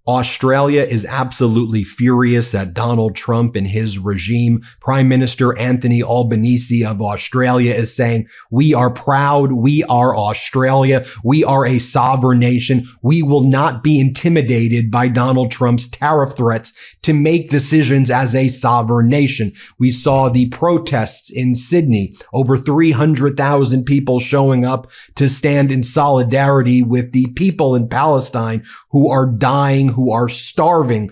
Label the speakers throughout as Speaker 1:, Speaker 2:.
Speaker 1: Australia is absolutely furious at Donald Trump and his regime. Prime Minister Anthony Albanese of Australia is saying, "We are proud. We are Australia. We are a sovereign nation. We will not be intimidated by Donald Trump's tariff threats to make decisions as a sovereign nation." We saw the protests in Sydney, over 300,000 people showing up to stand in solidarity with the people in Palestine who are dying, who are starving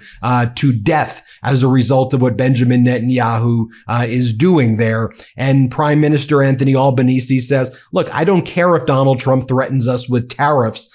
Speaker 1: to death as a result of what Benjamin Netanyahu is doing there. And Prime Minister Anthony Albanese says, look, I don't care if Donald Trump threatens us with tariffs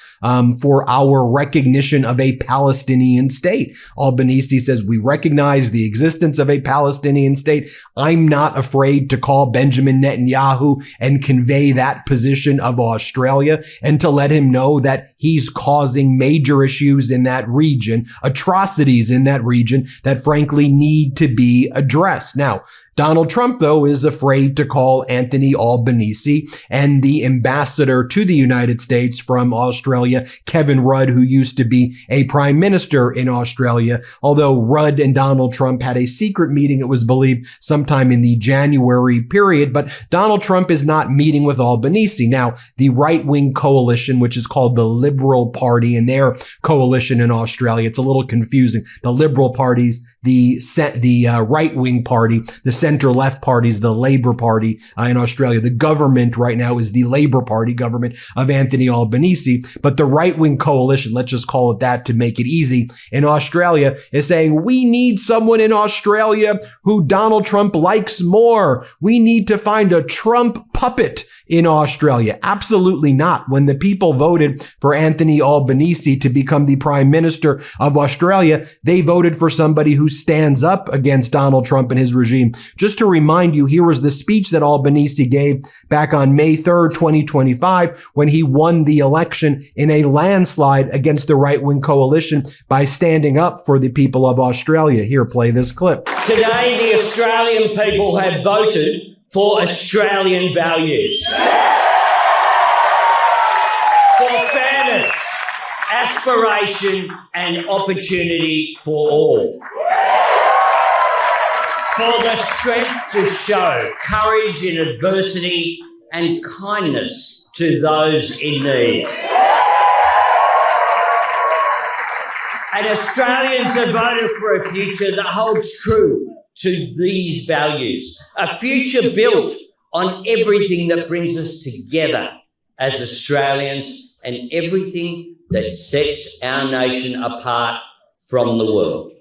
Speaker 1: for our recognition of a Palestinian state. Albanese says, we recognize the existence of a Palestinian state. I'm not afraid to call Benjamin Netanyahu and convey that position of Australia and to let him know that he's causing major issues in that region, atrocities in that region that frankly need to be addressed. Now, Donald Trump, though, is afraid to call Anthony Albanese and the ambassador to the United States from Australia, Kevin Rudd, who used to be a prime minister in Australia. Although Rudd and Donald Trump had a secret meeting, it was believed sometime in the January period. But Donald Trump is not meeting with Albanese. Now, the right-wing coalition, which is called the Liberal Party, and their coalition in Australia, it's a little confusing. The Liberal parties, the right-wing party, the center-left parties, the Labour Party in Australia. The government right now is the Labour Party government of Anthony Albanese. But the right-wing coalition, let's just call it that to make it easy, in Australia is saying, we need someone in Australia who Donald Trump likes more. We need to find a Trump puppet in Australia. Absolutely not. When the people voted for Anthony Albanese to become the Prime Minister of Australia, they voted for somebody who stands up against Donald Trump and his regime. Just to remind you, here was the speech that Albanese gave back on May 3rd, 2025, when he won the election in a landslide against the right-wing coalition by standing up for the people of Australia. Here, play this clip.
Speaker 2: Today, the Australian people have voted for Australian values, for fairness, aspiration and opportunity for all, for the strength to show courage in adversity and kindness to those in need. And Australians have voted for a future that holds true to these values, a future built on everything that brings us together as Australians and everything that sets our nation apart from the world.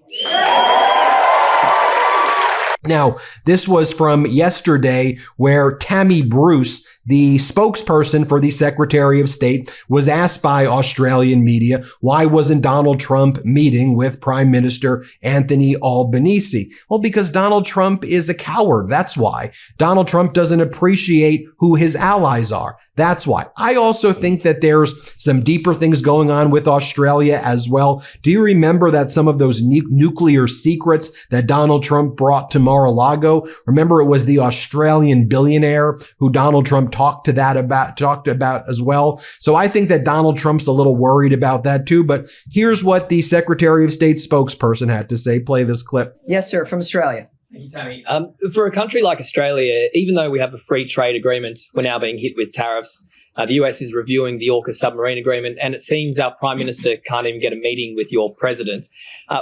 Speaker 1: Now, this was from yesterday, where Tammy Bruce, the spokesperson for the Secretary of State, was asked by Australian media, why wasn't Donald Trump meeting with Prime Minister Anthony Albanese? Well, because Donald Trump is a coward. That's why. Donald Trump doesn't appreciate who his allies are. That's why. I also think that there's some deeper things going on with Australia as well. Do you remember that some of those nuclear secrets that Donald Trump brought to Mar-a-Lago? Remember, it was the Australian billionaire who Donald Trump talked about as well. So I think that Donald Trump's a little worried about that too. But here's what the Secretary of State spokesperson had to say. Play this clip.
Speaker 3: Yes, sir, from Australia.
Speaker 4: Thank you, Tammy. For a country like Australia, even though we have a free trade agreement, we're now being hit with tariffs. The US is reviewing the AUKUS submarine agreement, and it seems our Prime Minister can't even get a meeting with your president.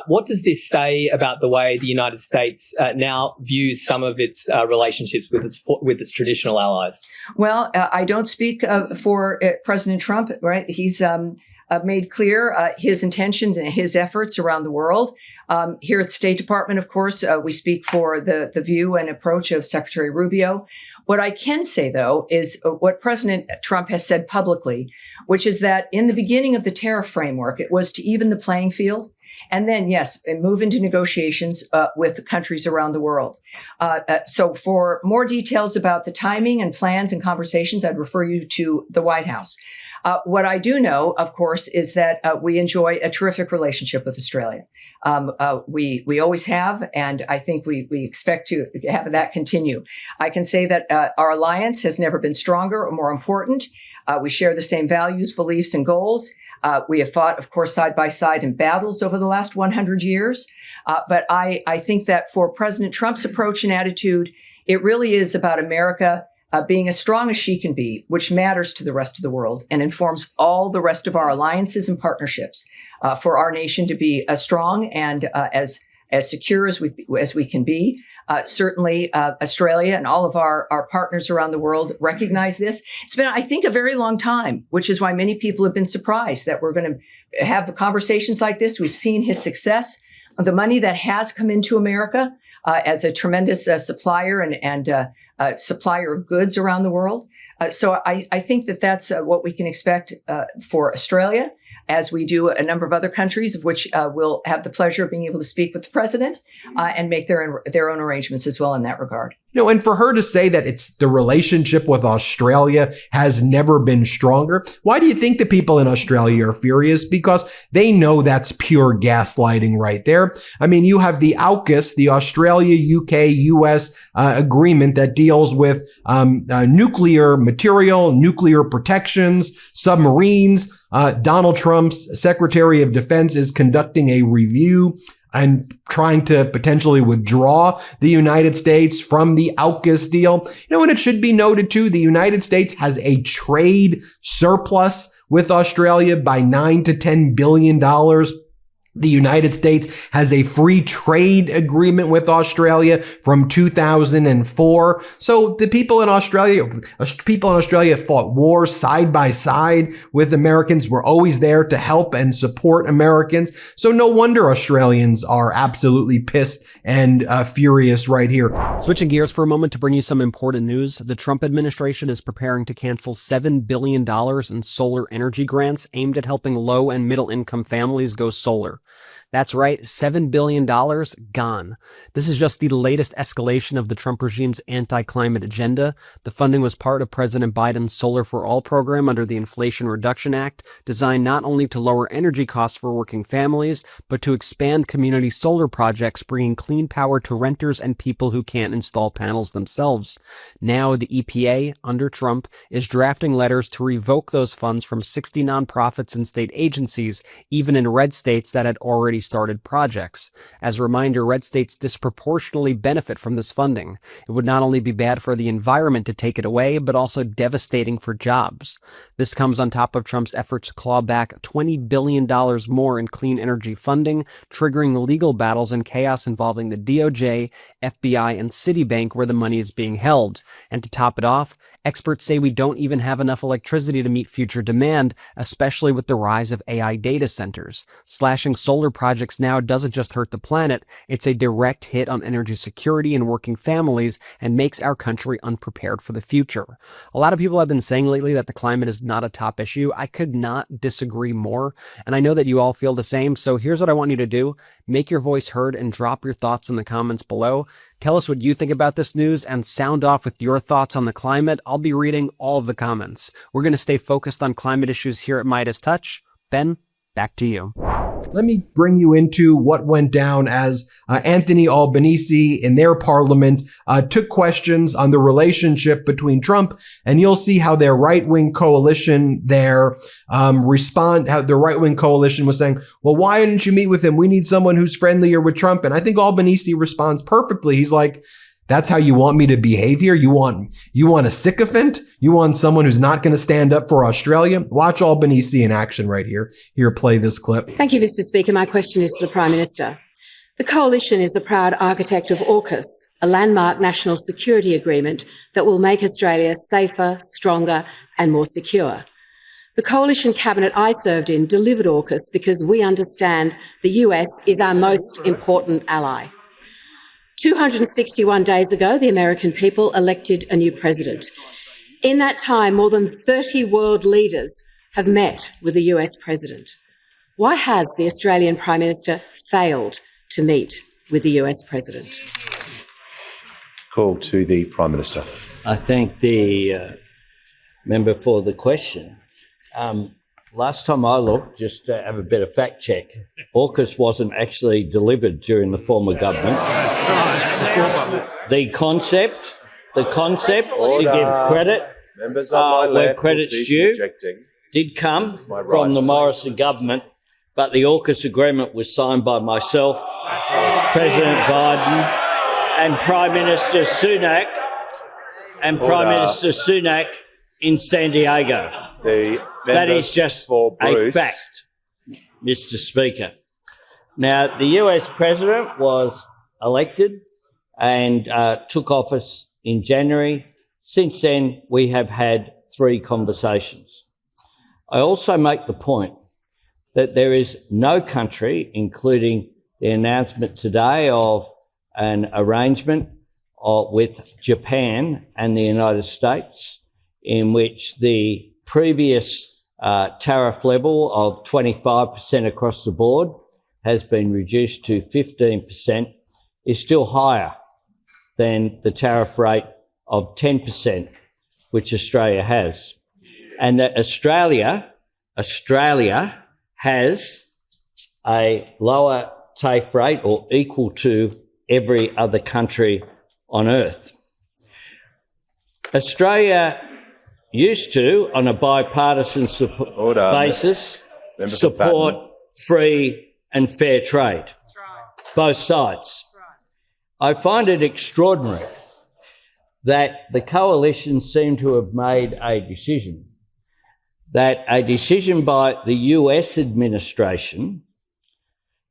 Speaker 4: What does this say about the way the United States now views some of its relationships with its traditional allies?
Speaker 3: Well, I don't speak for President Trump, right? He's made clear his intentions and his efforts around the world. Here at the State Department, of course, we speak for the view and approach of Secretary Rubio. What I can say, though, is what President Trump has said publicly, which is that in the beginning of the tariff framework, it was to even the playing field. And then, yes, and move into negotiations with countries around the world. So for more details about the timing and plans and conversations, I'd refer you to the White House. What I do know, of course, is that we enjoy a terrific relationship with Australia. We always have, and I think we expect to have that continue. I can say that our alliance has never been stronger or more important. We share the same values, beliefs, and goals. We have fought, of course, side by side in battles over the last 100 years. But I think that for President Trump's approach and attitude, it really is about America being as strong as she can be, which matters to the rest of the world and informs all the rest of our alliances and partnerships for our nation to be as strong and as secure as we can be. Certainly, Australia and all of our partners around the world recognize this. It's been, I think, a very long time, which is why many people have been surprised that we're going to have conversations like this. We've seen his success, the money that has come into America as a tremendous supplier and supplier of goods around the world. So I think that that's what we can expect for Australia, as we do a number of other countries, of which we'll have the pleasure of being able to speak with the president and make their own arrangements as well in that regard.
Speaker 1: And for her to say that it's the relationship with Australia has never been stronger, why do you think the people in Australia are furious? Because they know that's pure gaslighting right there. I mean, you have the AUKUS, the Australia, UK, US agreement that deals with nuclear material, nuclear protections, submarines. Donald Trump's Secretary of Defense is conducting a review and trying to potentially withdraw the United States from the AUKUS deal. And it should be noted too, the United States has a trade surplus with Australia by $9 to $10 billion. The United States has a free trade agreement with Australia from 2004. So the people in Australia fought wars side by side with Americans. We're always there to help and support Americans. So no wonder Australians are absolutely pissed and furious right here.
Speaker 5: Switching gears for a moment to bring you some important news. The Trump administration is preparing to cancel $7 billion in solar energy grants aimed at helping low and middle income families go solar. That's right, $7 billion gone. This is just the latest escalation of the Trump regime's anti-climate agenda. The funding was part of President Biden's Solar for All program under the Inflation Reduction Act, designed not only to lower energy costs for working families, but to expand community solar projects, bringing clean power to renters and people who can't install panels themselves. Now, the EPA, under Trump, is drafting letters to revoke those funds from 60 nonprofits and state agencies, even in red states that had already started projects. As a reminder, red states disproportionately benefit from this funding. It would not only be bad for the environment to take it away, but also devastating for jobs. This comes on top of Trump's efforts to claw back $20 billion more in clean energy funding, triggering legal battles and chaos involving the DOJ, FBI, and Citibank, where the money is being held. And to top it off, experts say we don't even have enough electricity to meet future demand, especially with the rise of AI data centers. Slashing solar projects now doesn't just hurt the planet, it's a direct hit on energy security and working families and makes our country unprepared for the future. A lot of people have been saying lately that the climate is not a top issue. I could not disagree more, and I know that you all feel the same, so here's what I want you to do. Make your voice heard and drop your thoughts in the comments below. Tell us what you think about this news and sound off with your thoughts on the climate. I'll be reading all of the comments. We're going to stay focused on climate issues here at MeidasTouch. Ben, back to you.
Speaker 1: Let me bring you into what went down as Anthony Albanese in their parliament took questions on the relationship between Trump, and you'll see how their right-wing coalition there how the right-wing coalition was saying, well, why didn't you meet with him? We need someone who's friendlier with Trump. And I think Albanese responds perfectly. He's like, that's how you want me to behave here? You want a sycophant? You want someone who's not going to stand up for Australia? Watch Albanese in action right here. Here, play this clip.
Speaker 6: Thank you, Mr. Speaker. My question is to the Prime Minister. The Coalition is the proud architect of AUKUS, a landmark national security agreement that will make Australia safer, stronger and more secure. The Coalition cabinet I served in delivered AUKUS because we understand the US is our most important ally. 261 days ago, the American people elected a new president. In that time, more than 30 world leaders have met with the US president. Why has the Australian Prime Minister failed to meet with the US president?
Speaker 7: Call to the Prime Minister.
Speaker 2: I thank the member for the question. Last time I looked, just to have a bit of fact check, AUKUS wasn't actually delivered during the former government. The concept, to give credit
Speaker 7: Members on my
Speaker 2: where
Speaker 7: left
Speaker 2: credit's
Speaker 7: will cease
Speaker 2: due.
Speaker 7: objecting.
Speaker 2: did come from the Morrison government, but the AUKUS agreement was signed by myself, President Biden, and Prime Minister Sunak, in San Diego. That is just a fact, Mr. Speaker. Now, the US President was elected and took office in January. Since then, we have had 3 conversations. I also make the point that there is no country, including the announcement today of an arrangement with Japan and the United States, in which the previous tariff level of 25% across the board has been reduced to 15%, is still higher than the tariff rate of 10%, which Australia has. And that Australia has a lower TAFE rate, or equal to every other country on earth. Australia used to, on a bipartisan basis, support free and fair trade. That's right. Both sides. That's right. I find it extraordinary that the coalition seemed to have made a decision by the US administration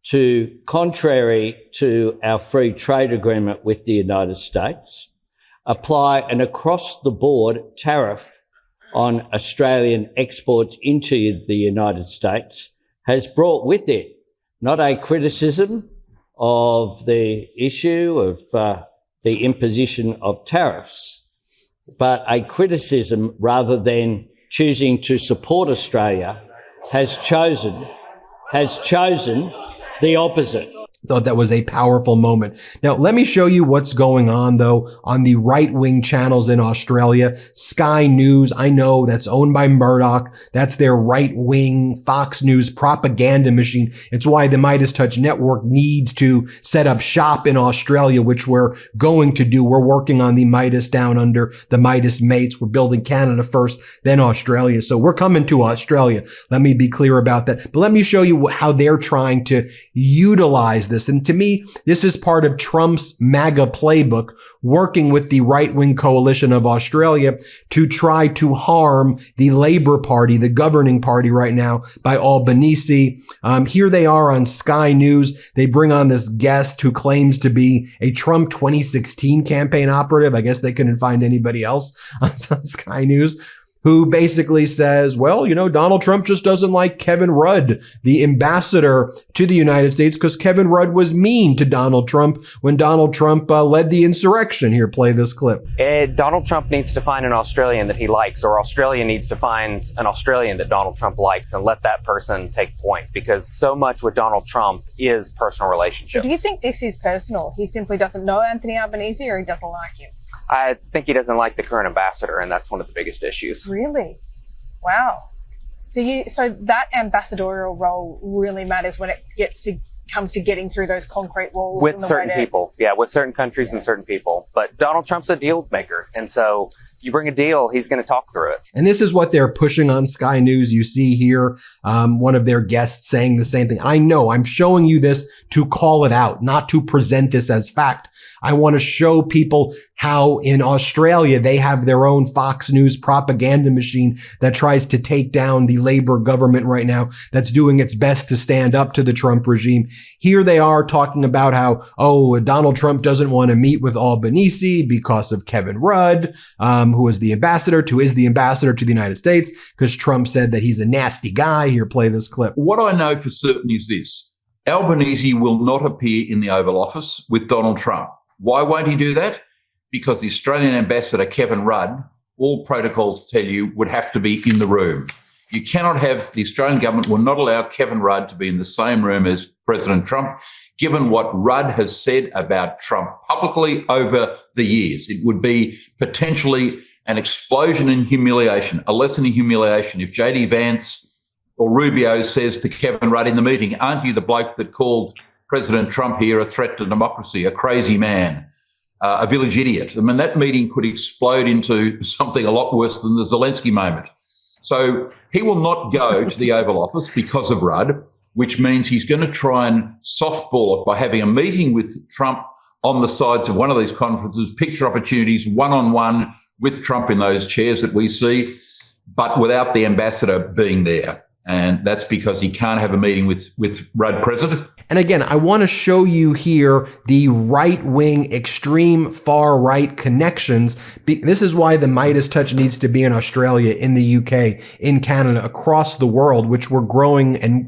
Speaker 2: to, contrary to our free trade agreement with the United States, apply an across-the-board tariff on Australian exports into the United States, has brought with it not a criticism of the issue of the imposition of tariffs, but a criticism, rather than choosing to support Australia, has chosen the opposite.
Speaker 1: Thought that was a powerful moment. Now, let me show you what's going on, though, on the right-wing channels in Australia. Sky News, I know that's owned by Murdoch. That's their right-wing Fox News propaganda machine. It's why the MeidasTouch network needs to set up shop in Australia, which we're going to do. We're working on the Meidas Down Under, the Meidas Mates. We're building Canada first, then Australia. So we're coming to Australia. Let me be clear about that. But let me show you how they're trying to utilize this. And to me, this is part of Trump's MAGA playbook, working with the right-wing coalition of Australia to try to harm the Labour Party, the governing party right now, by Albanese. Here they are on Sky News. They bring on this guest who claims to be a Trump 2016 campaign operative. I guess they couldn't find anybody else on Sky News, who basically says, well, you know, Donald Trump just doesn't like Kevin Rudd, the ambassador to the United States, because Kevin Rudd was mean to Donald Trump when Donald Trump led the insurrection. Here, play this clip.
Speaker 8: Donald Trump needs to find an Australian that he likes, or Australia needs to find an Australian that Donald Trump likes, and let that person take point, because so much with Donald Trump is personal relationships.
Speaker 9: So do you think this is personal? He simply doesn't know Anthony Albanese, or he doesn't like him?
Speaker 8: I think he doesn't like the current ambassador, and that's one of the biggest issues.
Speaker 9: Really? Wow. So that ambassadorial role really matters when it comes to getting through those concrete walls
Speaker 8: with certain people. Yeah, with certain countries and certain people. But Donald Trump's a deal maker, and so you bring a deal, he's going to talk through it.
Speaker 1: And this is what they're pushing on Sky News. You see here one of their guests saying the same thing. I know I'm showing you this to call it out, not to present this as fact. I want to show people how in Australia they have their own Fox News propaganda machine that tries to take down the Labour government right now, that's doing its best to stand up to the Trump regime. Here they are talking about how, Donald Trump doesn't want to meet with Albanese because of Kevin Rudd, who is the ambassador to the United States, because Trump said that he's a nasty guy. Here, play this clip.
Speaker 10: What I know for certain is this: Albanese will not appear in the Oval Office with Donald Trump. Why won't he do that? Because the Australian ambassador, Kevin Rudd, all protocols tell you, would have to be in the room. You cannot have, the Australian government will not allow Kevin Rudd to be in the same room as President Trump, given what Rudd has said about Trump publicly over the years. It would be potentially an explosion in humiliation, a lesson in humiliation. If JD Vance or Rubio says to Kevin Rudd in the meeting, aren't you the bloke that called President Trump here a threat to democracy, a crazy man, a village idiot? I mean, that meeting could explode into something a lot worse than the Zelensky moment. So he will not go to the Oval Office because of Rudd, which means he's going to try and softball it by having a meeting with Trump on the sides of one of these conferences, picture opportunities one-on-one with Trump in those chairs that we see, but without the ambassador being there. And that's because he can't have a meeting with Rudd President.
Speaker 1: And again, I want to show you here the right-wing, extreme far-right connections. This is why the MeidasTouch needs to be in Australia, in the UK, in Canada, across the world, which we're growing and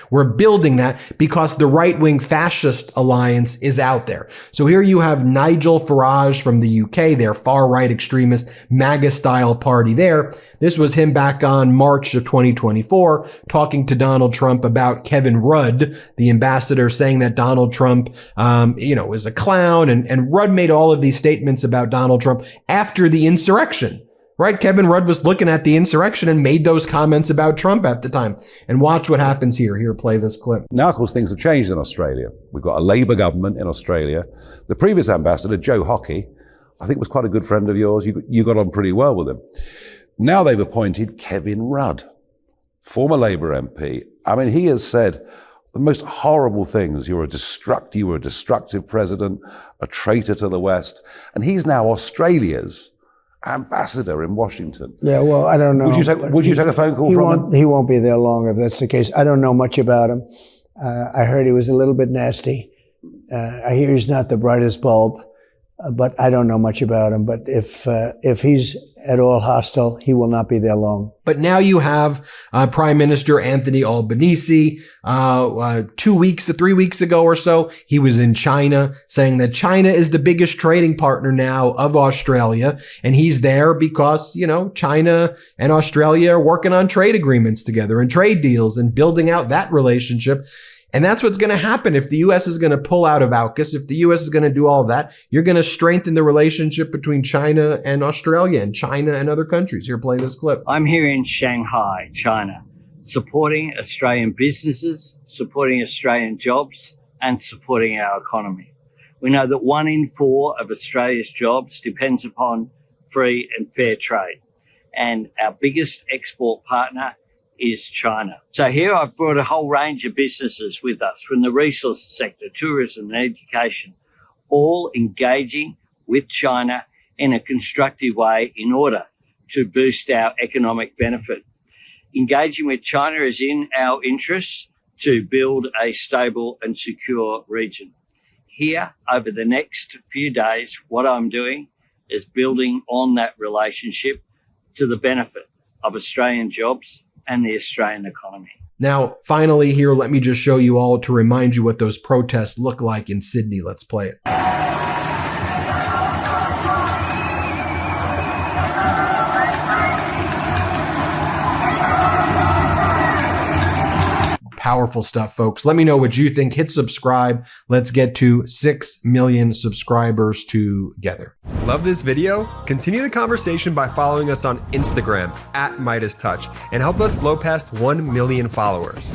Speaker 1: we're building that because the right-wing fascist alliance is out there. So here you have Nigel Farage from the UK, their far-right extremist MAGA-style party there. This was him back on March of 2024, talking to Donald Trump about Kevin Rudd, the ambassador, saying that Donald Trump, is a clown. And Rudd made all of these statements about Donald Trump after the insurrection, right? Kevin Rudd was looking at the insurrection and made those comments about Trump at the time. And watch what happens here. Here, play this clip.
Speaker 11: Now, of course, things have changed in Australia. We've got a Labour government in Australia. The previous ambassador, Joe Hockey, I think was quite a good friend of yours. You got on pretty well with him. Now they've appointed Kevin Rudd, former Labour MP. I mean, he has said the most horrible things. You were a destructive president, a traitor to the West. And he's now Australia's ambassador in Washington.
Speaker 12: Yeah, well, I don't know.
Speaker 11: Would you take a phone call from him?
Speaker 12: He won't be there long if that's the case. I don't know much about him. I heard he was a little bit nasty. I hear he's not the brightest bulb, but I don't know much about him. But if he's at all hostile, he will not be there long.
Speaker 1: But now you have Prime Minister Anthony Albanese. 3 weeks ago or so, he was in China saying that China is the biggest trading partner now of Australia. And he's there because, China and Australia are working on trade agreements together and trade deals and building out that relationship. And that's what's going to happen if the U.S. is going to pull out of AUKUS. If the U.S. is going to do all that, you're going to strengthen the relationship between China and Australia and China and other countries. Here, play this clip.
Speaker 2: I'm here in Shanghai, China, supporting Australian businesses, supporting Australian jobs, and supporting our economy. We know that 1 in 4 of Australia's jobs depends upon free and fair trade. And our biggest export partner is China. So here I've brought a whole range of businesses with us from the resources sector, tourism and education, all engaging with China in a constructive way in order to boost our economic benefit. Engaging with China is in our interests to build a stable and secure region. Here, over the next few days, what I'm doing is building on that relationship to the benefit of Australian jobs and the Australian economy.
Speaker 1: Now, finally here, let me just show you all to remind you what those protests look like in Sydney. Let's play it. Powerful stuff, folks. Let me know what you think. Hit subscribe. Let's get to 6 million subscribers together. Love this video? Continue the conversation by following us on Instagram @MeidasTouch and help us blow past 1 million followers.